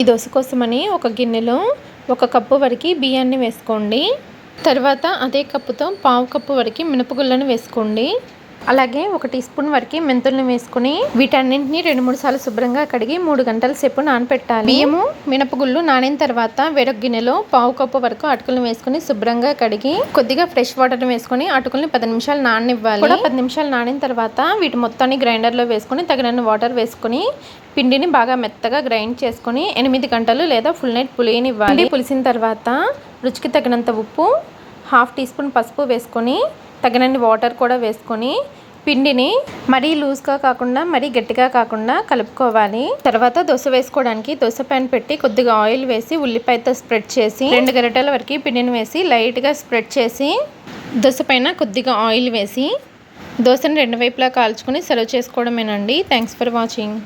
ఈ దోశ కోసమని ఒక గిన్నెలో 1 కప్పు వరకు బియ్యాన్ని వేసుకోండి. తర్వాత అదే కప్పుతో 1/2 కప్పు వరకు మినపగుళ్ళను వేసుకోండి. అలాగే 1 టీ స్పూన్ వరకు మెంతులను వేసుకుని వీటన్నింటినీ 2-3 సార్లు శుభ్రంగా కడిగి 3 గంటల సేపు నానపెట్టాలి. బియ్యము మినపగుళ్ళు నానిన తర్వాత వేరొక గిన్నెలో 1/2 కప్పు వరకు అటుకులను వేసుకుని శుభ్రంగా కడిగి కొద్దిగా ఫ్రెష్ వాటర్ వేసుకుని అటుకుల్ని 10 నిమిషాలు నాననివ్వాలి. 10 నిమిషాలు నానిన తర్వాత వీటి మొత్తాన్ని గ్రైండర్లో వేసుకుని తగినన్ని వాటర్ వేసుకుని పిండిని బాగా మెత్తగా గ్రైండ్ చేసుకుని 8 గంటలు లేదా ఫుల్ నైట్ పులియనివ్వాలి. పులిసిన తర్వాత రుచికి తగినంత ఉప్పు, 1/2 టీ స్పూన్ పసుపు వేసుకొని తగినన్ని వాటర్ కూడా వేసుకొని పిండిని మరీ లూజ్గా కాకుండా మరీ గట్టిగా కాకుండా కలుపుకోవాలి. తర్వాత దోశ వేసుకోవడానికి దోశ ప్యాన్ పెట్టి కొద్దిగా ఆయిల్ వేసి ఉల్లిపాయతో స్ప్రెడ్ చేసి 2 గరిటెల వరకు పిండిని వేసి లైట్గా స్ప్రెడ్ చేసి దోశ పైన కొద్దిగా ఆయిల్ వేసి దోశను 2 వైపులా కాల్చుకొని సర్వ్ చేసుకోవడమేనండి. Thanks for watching.